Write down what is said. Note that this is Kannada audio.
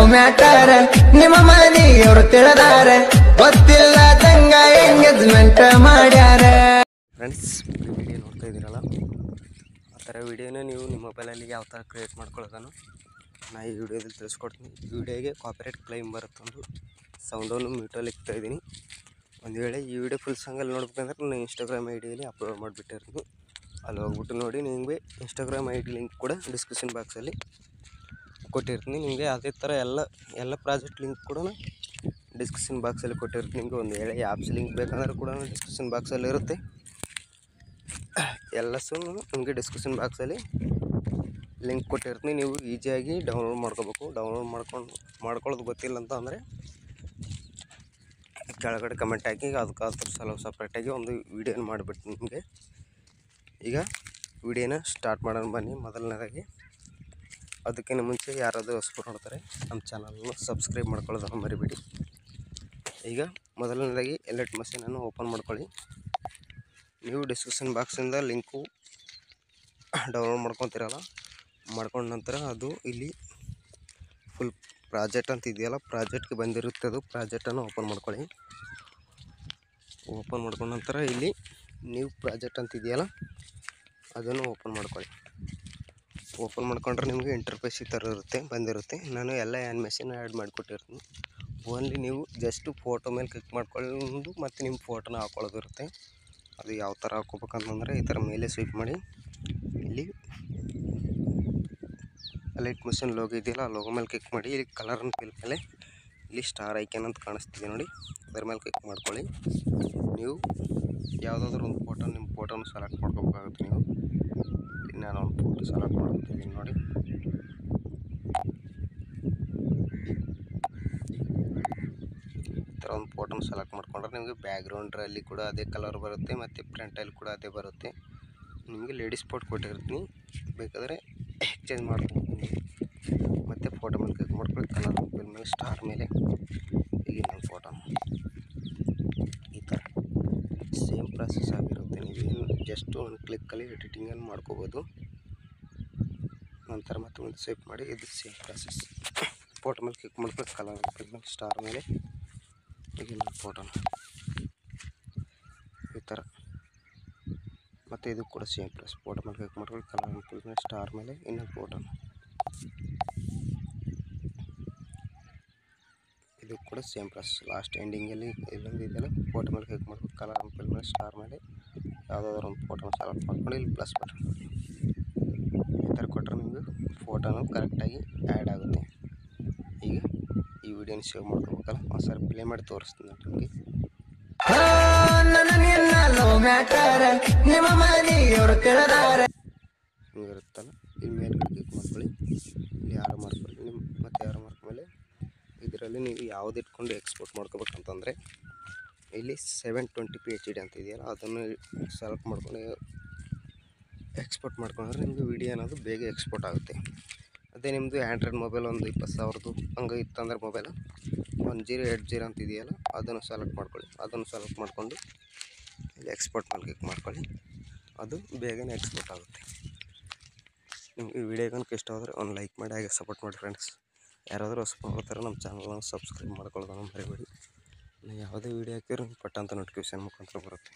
ಲವ್ ಮ್ಯಾಟರ್ ನಿಮ್ಮ ಮನೆಯವರು ತಿಳಿದಾರ ಗೊತ್ತಿಲ್ಲದಂಗ ಎಂಗೇಜ್ಮೆಂಟ್ ಮಾಡ್ಯಾರ. ಫ್ರೆಂಡ್ಸ್, ವಿಡಿಯೋ ನೋಡ್ತಾ ಇದ್ದೀರಲ್ಲ, ಆ ಥರ ವಿಡಿಯೋನ ನೀವು ನಿಮ್ಮ ಮೊಬೈಲಲ್ಲಿ ಯಾವ ಥರ ಕ್ರಿಯೇಟ್ ಮಾಡ್ಕೊಳ್ಳೋದನ್ನು ನಾನು ಈ ವಿಡಿಯೋದಲ್ಲಿ ತಿಳಿಸ್ಕೊಡ್ತೀನಿ. ಈ ವಿಡಿಯೋಗೆ ಕಾಪಿರೈಟ್ ಕ್ಲೈಮ್ ಬರುತ್ತೊಂದು ಸೌಂಡನ್ನು ಮ್ಯೂಟಲ್ಲಿ ಇಡ್ತಾಯಿದ್ದೀನಿ. ಒಂದು ವೇಳೆ ಈ ವಿಡಿಯೋ ಫುಲ್ ಸಾಂಗಲ್ಲಿ ನೋಡ್ಬೇಕಂದ್ರೆ ನಾನು ಇನ್ಸ್ಟಾಗ್ರಾಮ್ ಐ ಡಿಯಲ್ಲಿ ಅಪ್ಲೋಡ್ ಮಾಡಿಬಿಟ್ಟಿರ್ತೀನಿ. ಅಲ್ಲಿ ಹೋಗ್ಬಿಟ್ಟು ನೋಡಿ. ನಿಮಗೆ ಇನ್ಸ್ಟಾಗ್ರಾಮ್ ಐ ಡಿ ಲಿಂಕ್ ಕೂಡ ಡಿಸ್ಕ್ರಿಪ್ಷನ್ ಬಾಕ್ಸಲ್ಲಿ ಕೊಟ್ಟಿರ್ತೀನಿ. ನಿಮಗೆ ಅದೇ ಥರ ಎಲ್ಲ ಪ್ರಾಜೆಕ್ಟ್ ಲಿಂಕ್ ಕೂಡ ಡಿಸ್ಕ್ರಿಪ್ಷನ್ ಬಾಕ್ಸಲ್ಲಿ ಕೊಟ್ಟಿರ್ತೀನಿ. ನಿಮಗೆ ಒಂದು ವೇಳೆ ಆ್ಯಪ್ಸ್ ಲಿಂಕ್ ಬೇಕಂದ್ರೆ ಕೂಡ ಡಿಸ್ಕ್ರಿಪ್ಷನ್ ಬಾಕ್ಸಲ್ಲಿ ಇರುತ್ತೆ. ಎಲ್ಲಸೂ ನಿಮಗೆ ಡಿಸ್ಕ್ರಿಪ್ಷನ್ ಬಾಕ್ಸಲ್ಲಿ ಲಿಂಕ್ ಕೊಟ್ಟಿರ್ತೀನಿ. ನೀವು ಈಸಿಯಾಗಿ ಡೌನ್ಲೋಡ್ ಮಾಡ್ಕೋಬೇಕು. ಡೌನ್ಲೋಡ್ ಮಾಡ್ಕೊಳ್ಳೋದು ಗೊತ್ತಿಲ್ಲ ಅಂತ ಅಂದರೆ ಕೆಳಗಡೆ ಕಮೆಂಟ್ ಹಾಕಿ ಅದಕ್ಕಾದ್ರೂ ಸಪ್ರೇಟಾಗಿ ಒಂದು ವಿಡಿಯೋನ ಮಾಡಿಬಿಡ್ತೀನಿ ನಿಮಗೆ. ಈಗ ವಿಡಿಯೋನ ಸ್ಟಾರ್ಟ್ ಮಾಡೋಣ ಬನ್ನಿ. ಮೊದಲನೇದಾಗಿ ಅದಕ್ಕಿಂತ ಮುಂಚೆ ಯಾರಾದರೂ ಹೊಸಬರು ನೋಡ್ತಾರೆ ನಮ್ಮ ಚಾನಲನ್ನು ಸಬ್ಸ್ಕ್ರೈಬ್ ಮಾಡ್ಕೊಳ್ಳೋದನ್ನು ಮರಿಬೇಡಿ. ಈಗ ಮೊದಲನೇದಾಗಿ ಎಲೆಟ್ ಮಷೀನನ್ನು ಓಪನ್ ಮಾಡ್ಕೊಳ್ಳಿ. ನೀವು ಡಿಸ್ಕ್ರಿಪ್ಷನ್ ಬಾಕ್ಸಿಂದ ಲಿಂಕು ಡೌನ್ಲೋಡ್ ಮಾಡ್ಕೊತೀರಲ್ಲ, ಮಾಡ್ಕೊಂಡ ನಂತರ ಅದು ಇಲ್ಲಿ ಫುಲ್ ಪ್ರಾಜೆಕ್ಟ್ ಅಂತ ಇದೆಯಲ್ಲ, ಪ್ರಾಜೆಕ್ಟ್ಗೆ ಬಂದಿರುತ್ತೆ. ಅದು ಪ್ರಾಜೆಕ್ಟನ್ನು ಓಪನ್ ಮಾಡ್ಕೊಳ್ಳಿ. ಓಪನ್ ಮಾಡ್ಕೊಂಡ ನಂತರ ಇಲ್ಲಿ ನ್ಯೂ ಪ್ರಾಜೆಕ್ಟ್ ಅಂತ ಇದೆಯಲ್ಲ, ಅದನ್ನು ಓಪನ್ ಮಾಡ್ಕೊಳ್ಳಿ. ಓಪನ್ ಮಾಡ್ಕೊಂಡ್ರೆ ನಿಮಗೆ ಇಂಟರ್ಫೇಸ್ ಈ ಥರ ಬಂದಿರುತ್ತೆ. ನಾನು ಎಲ್ಲ ಆ್ಯನಿಮೇಷನ್ ಆ್ಯಡ್ ಮಾಡಿಕೊಟ್ಟಿರ್ತೀನಿ. ಓನ್ಲಿ ನೀವು ಜಸ್ಟ್ ಫೋಟೋ ಮೇಲೆ ಕ್ಲಿಕ್ ಮಾಡ್ಕೊಂಡು ಮತ್ತು ನಿಮ್ಮ ಫೋಟೋನ ಹಾಕ್ಕೊಳ್ಳೋದು ಇರುತ್ತೆ. ಅದು ಯಾವ ಥರ ಹಾಕ್ಕೋಬೇಕಂತಂದರೆ ಈ ಥರ ಮೇಲೆ ಸ್ವೈಪ್ ಮಾಡಿ ಇಲ್ಲಿ ಎಲೆಟ್ ಮಷೀನ್ ಲೋಗೋ ಇದೆಯಲ್ಲ, ಆ ಲೋಗೋ ಮೇಲೆ ಕ್ಲಿಕ್ ಮಾಡಿ. ಇಲ್ಲಿ ಕಲರ್ ಆ್ಯಂಡ್ ಫಿಲ್ ಮೇಲೆ ಇಲ್ಲಿ ಸ್ಟಾರ್ ಐಕನ್ ಅಂತ ಕಾಣಿಸ್ತಿದೆ ನೋಡಿ, ಅದರ ಮೇಲೆ ಕ್ಲಿಕ್ ಮಾಡ್ಕೊಳ್ಳಿ. ನೀವು ಯಾವುದಾದ್ರೂ ಒಂದು ನಿಮ್ಮ ಫೋಟೋನ ಸೆಲೆಕ್ಟ್ ಮಾಡ್ಕೋಬೇಕಾಗುತ್ತೆ. ನೀವು ಇಲ್ಲಿ ನಾನು ಒಂದು ಫೋಟೋ ಸೆಲೆಕ್ಟ್ ಮಾಡ್ಕೊತಿದ್ದೀನಿ ನೋಡಿ. ಈ ಥರ ಒಂದು ಫೋಟೋನ ಸೆಲೆಕ್ಟ್ ಮಾಡ್ಕೊಂಡ್ರೆ ನಿಮಗೆ ಬ್ಯಾಕ್ಗ್ರೌಂಡ್ರಲ್ಲಿ ಕೂಡ ಅದೇ ಕಲರ್ ಬರುತ್ತೆ ಮತ್ತು ಫ್ರಂಟಲ್ಲಿ ಕೂಡ ಅದೇ ಬರುತ್ತೆ. ನಿಮಗೆ ಲೇಡೀಸ್ ಫೋಟೋ ಕೊಟ್ಟಿರ್ತೀನಿ, ಬೇಕಾದರೆ ಎಕ್ಸ್ಚೇಂಜ್ ಮಾಡ್ತೀನಿ. ಮತ್ತು ಫೋಟೋ ಮೇಲೆ ಕ್ಲಿಕ್ ಮಾಡ್ಕೊಳ್ಳಿ. ಕಲರ್ ಮೇಲೆ ಸ್ಟಾರ್ ಮೇಲೆ ಈಗ ನನ್ನ ಫೋಟೋ ಈ ಥರ ಸೇಮ್ ಪ್ರಾಸೆಸ್ ಆಗಿರುತ್ತೆ. ನೀವೇನು ಜಸ್ಟ್ ಒಂದು ಕ್ಲಿಕ್ಕಲ್ಲಿ ಎಡಿಟಿಂಗನ್ನು ಮಾಡ್ಕೋಬೋದು. ನಂತರ ಮತ್ತೆ ಒಂದು ಸ್ವೈಪ್ ಮಾಡಿ ಇದು ಸೇಮ್ ಪ್ರಾಸೆಸ್. ಫೋಟೋ ಮೇಲೆ ಕ್ಲಿಕ್ ಮಾಡ್ಕೊಳ್ಳಿ. ಕಲರ್ ಮೇಲೆ ಸ್ಟಾರ್ ಮೇಲೆ ಈಗ ನನ್ನ ಫೋಟೋನ ಈ ಥರ. ಮತ್ತು ಇದು ಕೂಡ ಸೇಮ್ ಪ್ರಾಸೆಸ್. ಫೋಟೋ ಮೇಲೆ ಕ್ಲಿಕ್ ಮಾಡ್ಕೊಳ್ಳಿ. ಕಲರ್ ಮೇಲೆ ಸ್ಟಾರ್ ಮೇಲೆ ಇನ್ನೊಂದು ಫೋಟೋನ, ಇದು ಕೂಡ ಸೇಮ್ ಪ್ರಾಸೆಸ್. ಲಾಸ್ಟ್ ಎಂಡಿಂಗಲ್ಲಿ ಇಲ್ಲೊಂದು ಇದೆಯಲ್ಲ, ಫೋಟೋ ಮೇಲೆ ಕ್ಲಿಕ್ ಮಾಡ್ಕೊಂಡು ಕಲರ್ ಆ್ಯಂಡ್ ಮೇಲೆ ಸ್ಟಾರ್ ಮೇಲೆ ಯಾವುದಾದ್ರೂ ಒಂದು ಫೋಟೋನ ಸೆಲೆಕ್ಟ್ ಮಾಡ್ಕೊಂಡು ಇಲ್ಲಿ ಪ್ಲಸ್ ಬಟನ್ ಈ ಥರ ಕೊಟ್ಟರೆ ನಿಮಗೆ ಫೋಟೋನು ಕರೆಕ್ಟಾಗಿ ಆ್ಯಡ್ ಆಗುತ್ತೆ. ಈಗ ಈ ವಿಡಿಯೋನ ಸೇವ್ ಮಾಡ್ಕೋಬೇಕಲ್ಲ, ಒಂದು ಸಾರಿ ಪ್ಲೇ ಮಾಡಿ ತೋರಿಸ್ತೀನಿ ನಿಮಗೆ. ಹಿಂಗಿರುತ್ತಲ್ಲ, ಇಲ್ಲಿ ಮೇಲೆ ಕ್ಲಿಕ್ ಮಾಡ್ಕೊಳ್ಳಿ. ಇಲ್ಲಿ ಯಾರು ಮಾಡ್ಕೊಳ್ಳಿ ಮತ್ತು ಯಾರು ಮಾಡ್ಕೊಂಡ್ಮೇಲೆ ಇದರಲ್ಲಿ ನೀವು ಯಾವ್ದು ಇಟ್ಕೊಂಡು ಎಕ್ಸ್ಪೋರ್ಟ್ ಮಾಡ್ಕೋಬೇಕಂತಂದರೆ ಇಲ್ಲಿ 720p HD ಅಂತ ಇದೆಯಲ್ಲ, ಅದನ್ನು ಸೆಲೆಕ್ಟ್ ಮಾಡ್ಕೊಂಡು ಎಕ್ಸ್ಪೋರ್ಟ್ ಮಾಡ್ಕೊಂಡ್ರೆ ನಿಮಗೆ ವಿಡಿಯೋ ಅನ್ನೋದು ಬೇಗ ಎಕ್ಸ್ಪೋರ್ಟ್ ಆಗುತ್ತೆ. ಅದೇ ನಿಮ್ಮದು ಆ್ಯಂಡ್ರಾಯ್ಡ್ ಮೊಬೈಲ್ ಒಂದು 20,000 ಹಂಗೆ ಇತ್ತಂದ್ರೆ ಮೊಬೈಲು 1080 ಅಂತ ಇದೆಯಲ್ಲ, ಅದನ್ನು ಸೆಲೆಕ್ಟ್ ಮಾಡ್ಕೊಳ್ಳಿ. ಅದನ್ನು ಸೆಲೆಕ್ಟ್ ಮಾಡಿಕೊಂಡು ಇಲ್ಲಿ ಎಕ್ಸ್ಪೋರ್ಟ್ ಮೇಲೆ ಕ್ಲಿಕ್ ಮಾಡ್ಕೊಳ್ಳಿ. ಅದು ಬೇಗನೆ ಎಕ್ಸ್ಪೋರ್ಟ್ ಆಗುತ್ತೆ. ನಿಮಗೆ ಈ ವಿಡಿಯೋಗಂತ ಇಷ್ಟ ಆದರೆ ಒಂದು ಲೈಕ್ ಮಾಡಿ, ಹಾಗೆ ಸಪೋರ್ಟ್ ಮಾಡಿ ಫ್ರೆಂಡ್ಸ್. ಯಾರಾದರೂ ಹೊಸಬರು ನೋಡ್ತಾರೆ ನಮ್ಮ ಚಾನಲನ್ನು ಸಬ್ಸ್ಕ್ರೈಬ್ ಮಾಡ್ಕೊಳ್ಳೋದನ್ನು ಮರಿಬೇಡಿ. ನಾನು ಯಾವುದೇ ವೀಡಿಯೋ ಹಾಕಿದ್ರು ಪಟ್ಟ ಅಂತ ನೋಟಿಫಿಕೇಷನ್ ಮುಖಾಂತರ ಬರುತ್ತೆ.